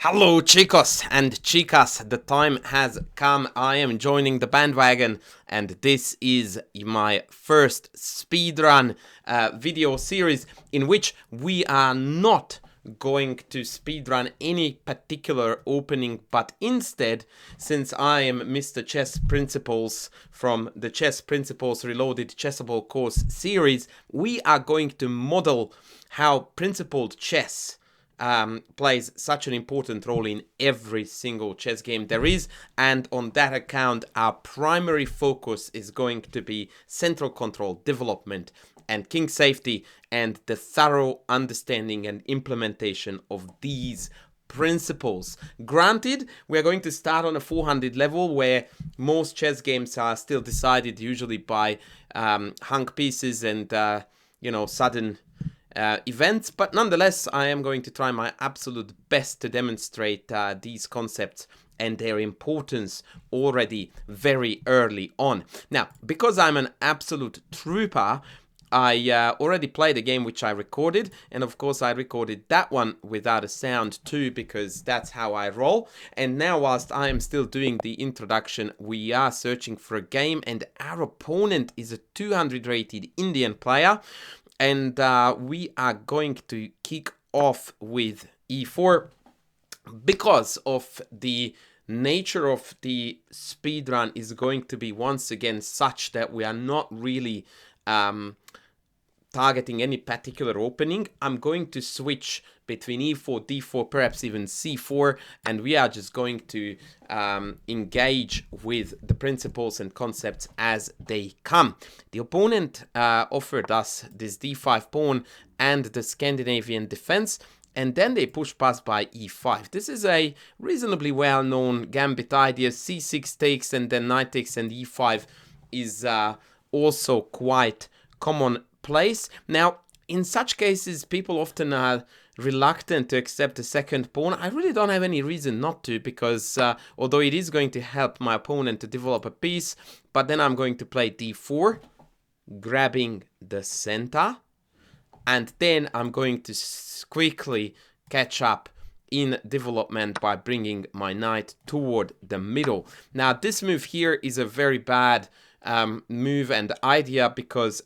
Hello chicos and chicas, the time has come. I am joining the bandwagon and this is my first speedrun video series in which we are not going to speedrun any particular opening, but instead, since I am Mr. Chess Principles from the Chess Principles Reloaded Chessable course series, we are going to model how principled chess plays such an important role in every single chess game there is, and on that account our primary focus is going to be central control, development and king safety, and the thorough understanding and implementation of these principles. Granted, we're going to start on a 400 level where most chess games are still decided usually by hung pieces and sudden events, but nonetheless I am going to try my absolute best to demonstrate these concepts and their importance already very early on. Now, because I'm an absolute trooper, I already played a game which I recorded, and of course I recorded that one without a sound too, because that's how I roll. And now, whilst I am still doing the introduction, we are searching for a game, and our opponent is a 200 rated Indian player. And we are going to kick off with e4 because of the nature of the speedrun is going to be once again such that we are not really targeting any particular opening. I'm going to switch between e4, d4, perhaps even c4, and we are just going to engage with the principles and concepts as they come. The opponent offered us this d5 pawn and the Scandinavian defense, and then they push past by e5. This is a reasonably well-known gambit idea. c6 takes and then knight takes and e5 is also quite commonplace. Now, in such cases, people often are reluctant to accept a second pawn. I really don't have any reason not to, because although it is going to help my opponent to develop a piece, but then I'm going to play d4, grabbing the center, and then I'm going to quickly catch up in development by bringing my knight toward the middle. Now, this move here is a very bad move and idea because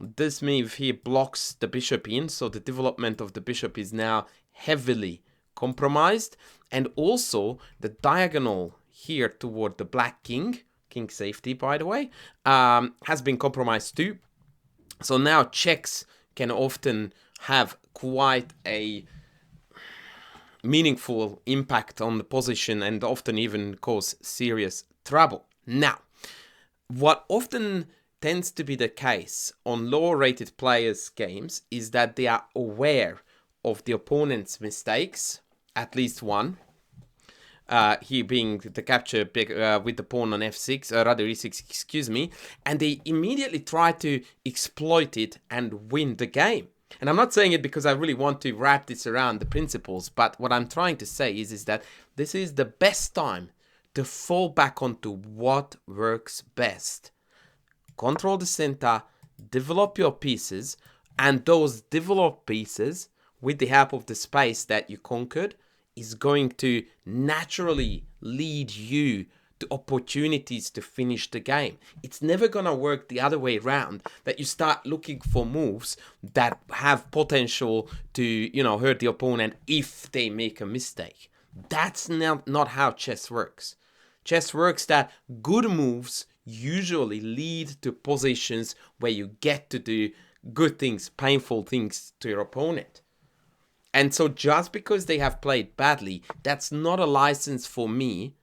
this move here blocks the bishop in, so the development of the bishop is now heavily compromised, and also the diagonal here toward the black king safety by the way, has been compromised too. So now checks can often have quite a meaningful impact on the position and often even cause serious trouble. Now, what often tends to be the case on lower rated players' games is that they are aware of the opponent's mistakes, at least one. Here being the capture with the pawn on f6, rather e6, excuse me, and they immediately try to exploit it and win the game. And I'm not saying it because I really want to wrap this around the principles, but what I'm trying to say is that this is the best time to fall back onto what works best. Control the center, develop your pieces, and those developed pieces, with the help of the space that you conquered, is going to naturally lead you to opportunities to finish the game. It's never gonna work the other way around, that you start looking for moves that have potential to, hurt the opponent if they make a mistake. That's not how chess works. Chess works that good moves usually lead to positions where you get to do good things, painful things to your opponent. And so just because they have played badly, that's not a license for me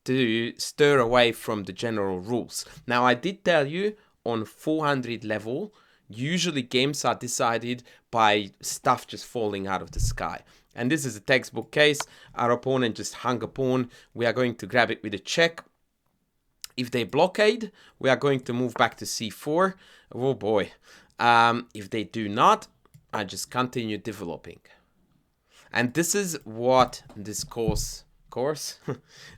to stir away from the general rules. Now, I did tell you on 400 level, usually games are decided by stuff just falling out of the sky. And this is a textbook case. Our opponent just hung a pawn. We are going to grab it with a check. If they blockade, we are going to move back to c4. Oh boy. If they do not, I just continue developing. And this is what this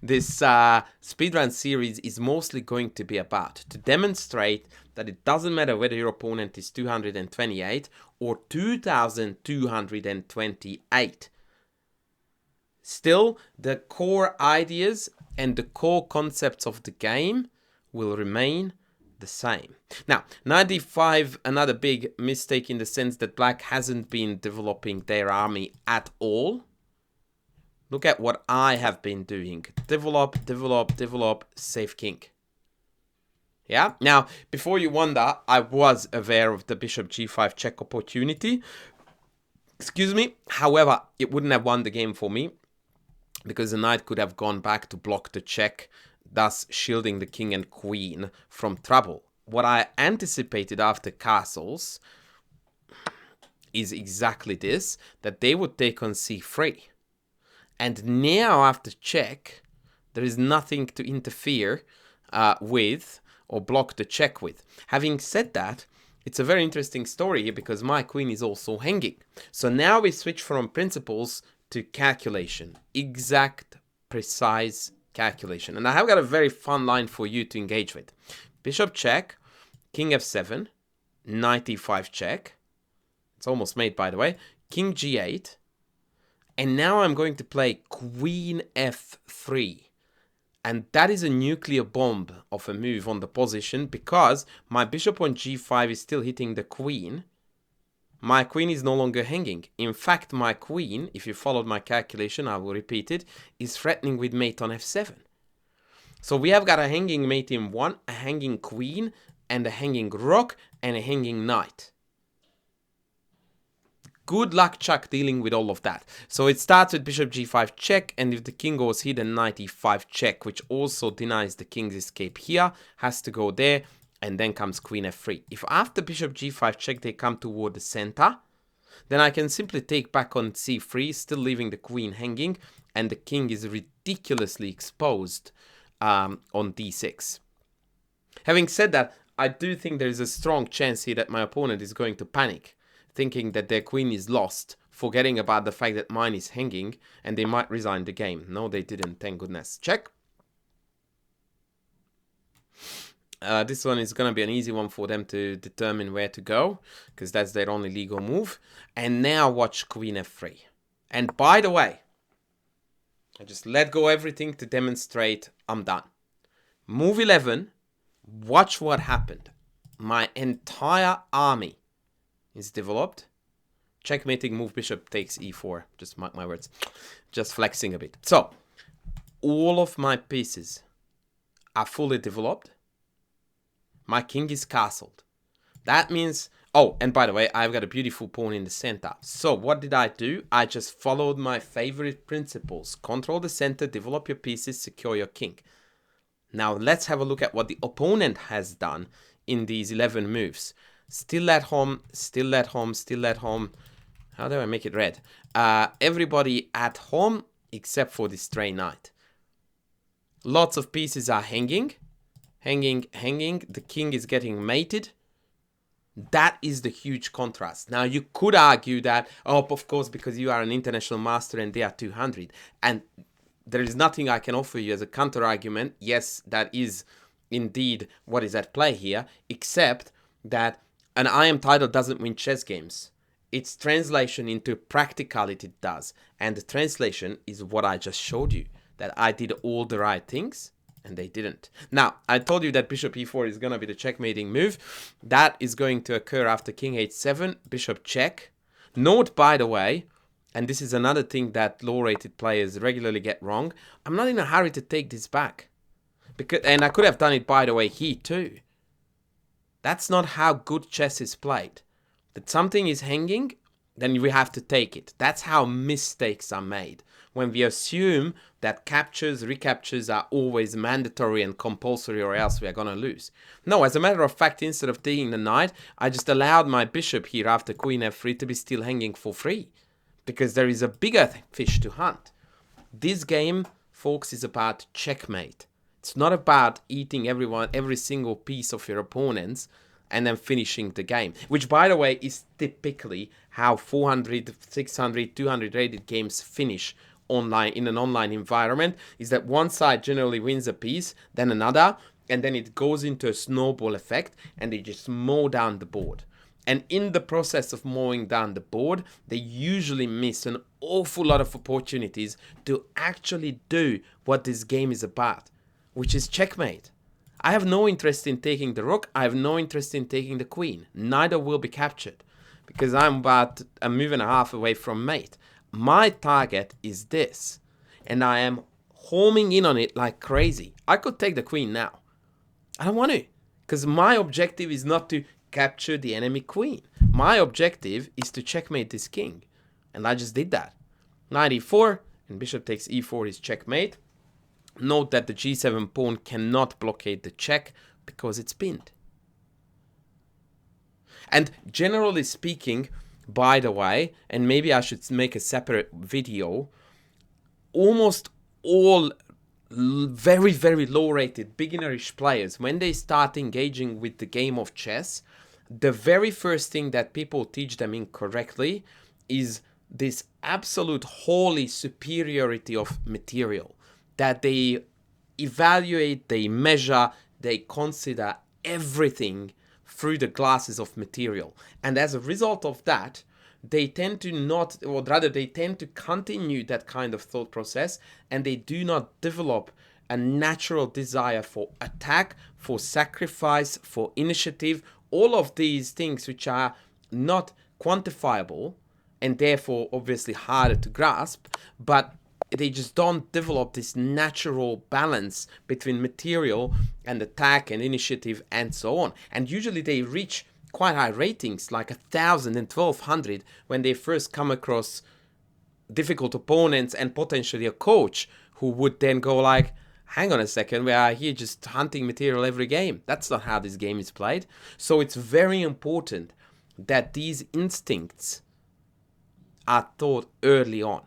this speedrun series is mostly going to be about. To demonstrate that it doesn't matter whether your opponent is 228 or 2228. Still, the core ideas and the core concepts of the game will remain the same. Now, knight d5, another big mistake in the sense that black hasn't been developing their army at all. Look at what I have been doing. Develop, develop, develop, save king. Yeah, now, before you wonder, I was aware of the bishop g5 check opportunity. Excuse me. However, it wouldn't have won the game for me, because the knight could have gone back to block the check, thus shielding the king and queen from trouble. What I anticipated after castles is exactly this, that they would take on c3. And now after check, there is nothing to interfere with or block the check with. Having said that, it's a very interesting story here because my queen is also hanging. So now we switch from principles to calculation. Exact, precise calculation. And I have got a very fun line for you to engage with. Bishop check, king f7, knight e5 check. It's almost made, by the way. King g8. And now I'm going to play queen f3. And that is a nuclear bomb of a move on the position because my bishop on g5 is still hitting the queen. My queen is no longer hanging. In fact, my queen, if you followed my calculation, I will repeat it, is threatening with mate on f7. So we have got a hanging mate in 1, a hanging queen, and a hanging rook, and a hanging knight. Good luck, Chuck, dealing with all of that. So it starts with bishop g5 check, and if the king goes here, then knight e5 check, which also denies the king's escape here, has to go there, and then comes queen f3. If after bishop g5 check they come toward the center, then I can simply take back on c3, still leaving the queen hanging, and the king is ridiculously exposed on d6. Having said that, I do think there is a strong chance here that my opponent is going to panic, thinking that their queen is lost, forgetting about the fact that mine is hanging, and they might resign the game. No, they didn't, thank goodness. Check. This one is going to be an easy one for them to determine where to go, because that's their only legal move. And now watch queen f3. And by the way, I just let go everything to demonstrate I'm done. Move 11, watch what happened. My entire army is developed. Checkmating move, bishop takes e4. Just mark my words. Just flexing a bit. So, all of my pieces are fully developed. My king is castled. That means... Oh, and by the way, I've got a beautiful pawn in the center. So, what did I do? I just followed my favorite principles. Control the center, develop your pieces, secure your king. Now, let's have a look at what the opponent has done in these 11 moves. Still at home, still at home, still at home. How do I make it red? Everybody at home except for this stray knight. Lots of pieces are hanging. Hanging, hanging. The king is getting mated. That is the huge contrast. Now, you could argue that, oh, of course, because you are an international master and they are 200. And there is nothing I can offer you as a counter-argument. Yes, that is indeed what is at play here, except that an I am title doesn't win chess games. Its translation into practicality does. And the translation is what I just showed you. That I did all the right things and they didn't. Now, I told you that bishop e4 is going to be the checkmating move. That is going to occur after king h7, bishop check. Note, by the way, and this is another thing that low-rated players regularly get wrong, I'm not in a hurry to take this back. And I could have done it, by the way, here too. That's not how good chess is played. That something is hanging, then we have to take it. That's how mistakes are made. When we assume that captures, recaptures are always mandatory and compulsory or else we are going to lose. No, as a matter of fact, instead of taking the knight, I just allowed my bishop here after queen f3 to be still hanging for free. Because there is a bigger fish to hunt. This game, folks, is about checkmate. It's not about eating every single piece of your opponents and then finishing the game. Which, by the way, is typically how 400, 600, 200 rated games finish online in an online environment. Is that one side generally wins a piece, then another, and then it goes into a snowball effect and they just mow down the board. And in the process of mowing down the board, they usually miss an awful lot of opportunities to actually do what this game is about, which is checkmate. I have no interest in taking the rook. I have no interest in taking the queen. Neither will be captured because I'm about a move and a half away from mate. My target is this, and I am homing in on it like crazy. I could take the queen now. I don't want to, because my objective is not to capture the enemy queen. My objective is to checkmate this king, and I just did that. Knight e4, and bishop takes e4 is checkmate. Note that the g7 pawn cannot blockade the check because it's pinned. And generally speaking, by the way, and maybe I should make a separate video, almost all very, very low-rated beginnerish players, when they start engaging with the game of chess, the very first thing that people teach them incorrectly is this absolute holy superiority of material, that they evaluate, they measure, they consider everything through the glasses of material. And as a result of that, they tend to not, or rather they tend to continue that kind of thought process, and they do not develop a natural desire for attack, for sacrifice, for initiative, all of these things which are not quantifiable and therefore obviously harder to grasp, but they just don't develop this natural balance between material and attack and initiative and so on. And usually they reach quite high ratings, like 1,000 and 1,200, when they first come across difficult opponents and potentially a coach who would then go like, hang on a second, we are here just hunting material every game. That's not how this game is played. So it's very important that these instincts are taught early on,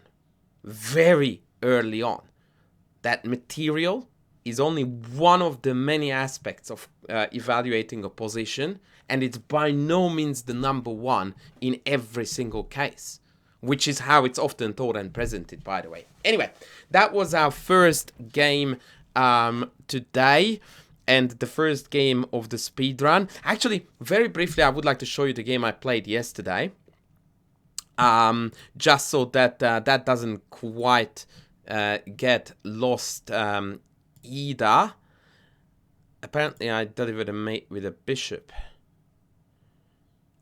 very early on, that material is only one of the many aspects of evaluating a position, and it's by no means the number one in every single case, which is how it's often taught and presented, by the way. Anyway, that was our first game today, and the first game of the speedrun. Actually, very briefly, I would like to show you the game I played yesterday, just so that that doesn't quite get lost either. Apparently, I delivered a mate with a bishop.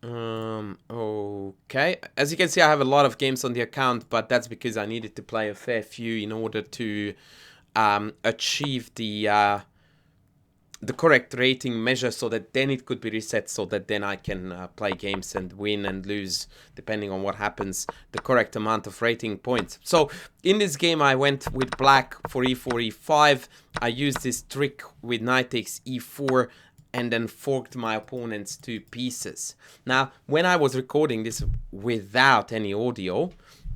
Okay, as you can see, I have a lot of games on the account, but that's because I needed to play a fair few in order to achieve the correct rating measure, so that then it could be reset, so that then I can play games and win and lose, depending on what happens, the correct amount of rating points. So in this game, I went with black for e4, e5. I used this trick with knight takes e4, and then forked my opponent's 2 pieces. Now, when I was recording this without any audio,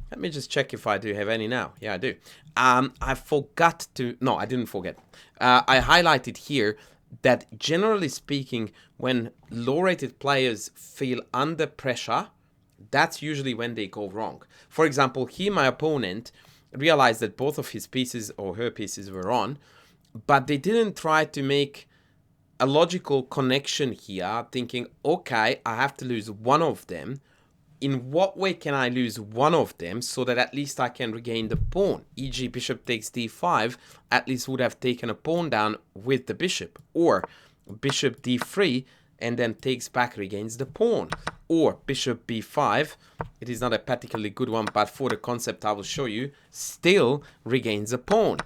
let me just check if I do have any now. Yeah, I do. I forgot to... No, I didn't forget. I highlighted here that generally speaking, when low-rated players feel under pressure, that's usually when they go wrong. For example, here my opponent realized that both of his pieces or her pieces were on, but they didn't try to make a logical connection here, thinking, okay, I have to lose one of them. In what way can I lose one of them so that at least I can regain the pawn? E.g. bishop takes d5, at least would have taken a pawn down with the bishop. Or bishop d3 and then takes back, regains the pawn. Or bishop b5, it is not a particularly good one, but for the concept I will show you, still regains a pawn.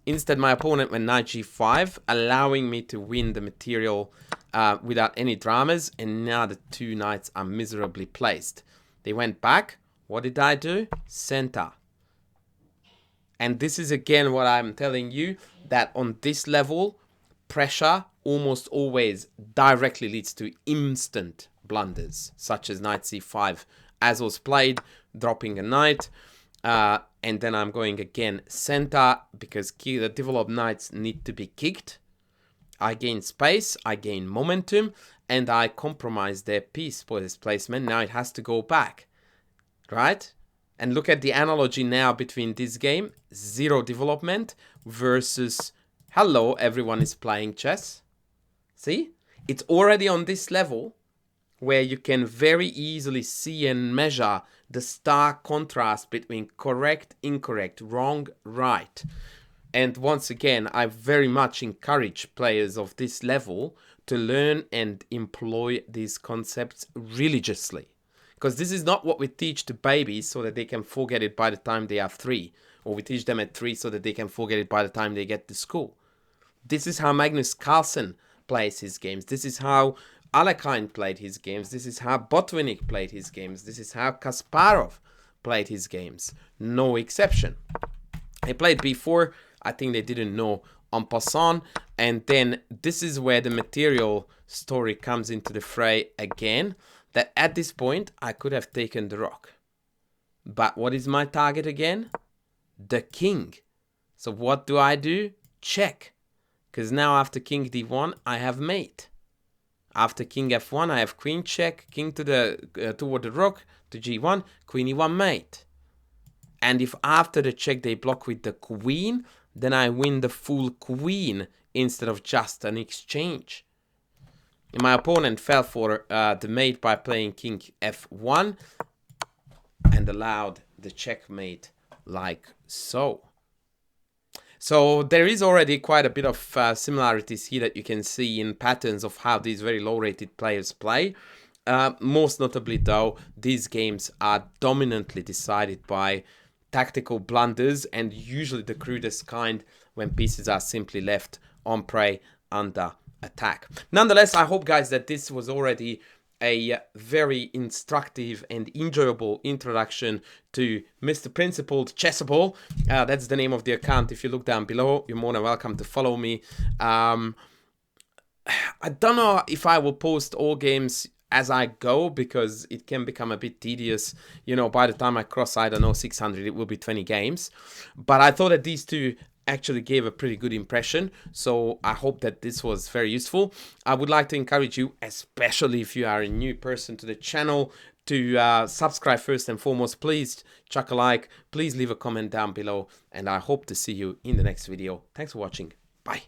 Instead, my opponent went knight g5, allowing me to win the material without any dramas, and now the 2 knights are miserably placed. They went back. What did I do? Center. And this is again what I'm telling you, that on this level, pressure almost always directly leads to instant blunders, such as knight c5, as was played, dropping a knight. And then I'm going again center, because the developed knights need to be kicked. I gain space, I gain momentum, and I compromise their piece for this placement. Now it has to go back, right? And look at the analogy now between this game, 0 development, versus, hello, everyone is playing chess. See? It's already on this level where you can very easily see and measure the stark contrast between correct, incorrect, wrong, right. And once again, I very much encourage players of this level to learn and employ these concepts religiously. Because this is not what we teach to babies so that they can forget it by the time they are 3. Or we teach them at 3 so that they can forget it by the time they get to school. This is how Magnus Carlsen plays his games. This is how Alekhine played his games. This is how Botvinnik played his games. This is how Kasparov played his games. No exception. He played b4. I think they didn't know en passant. And then this is where the material story comes into the fray again. That at this point, I could have taken the rook. But what is my target again? The king. So what do? Check. Because now after king d1, I have mate. After king f1, I have queen check, king to the toward the rook, to g1, queen e1 mate. And if after the check they block with the queen, then I win the full queen instead of just an exchange. My opponent fell for the mate by playing king f1 and allowed the checkmate like so. So there is already quite a bit of similarities here that you can see in patterns of how these very low-rated players play. Most notably though, these games are dominantly decided by tactical blunders, and usually the crudest kind, when pieces are simply left on prey under attack. Nonetheless, I hope, guys, that this was already a very instructive and enjoyable introduction to Mr. Principled Chessable. That's the name of the account. If you look down below, you're more than welcome to follow me. I don't know if I will post all games as I go, because it can become a bit tedious. You know, by the time I cross, I don't know, 600, it will be 20 games. But I thought that these two actually gave a pretty good impression, so I hope that this was very useful. I would like to encourage you, especially if you are a new person to the channel, to subscribe first and foremost. Please chuck a like, please leave a comment down below, and I hope to see you in the next video. Thanks for watching. Bye.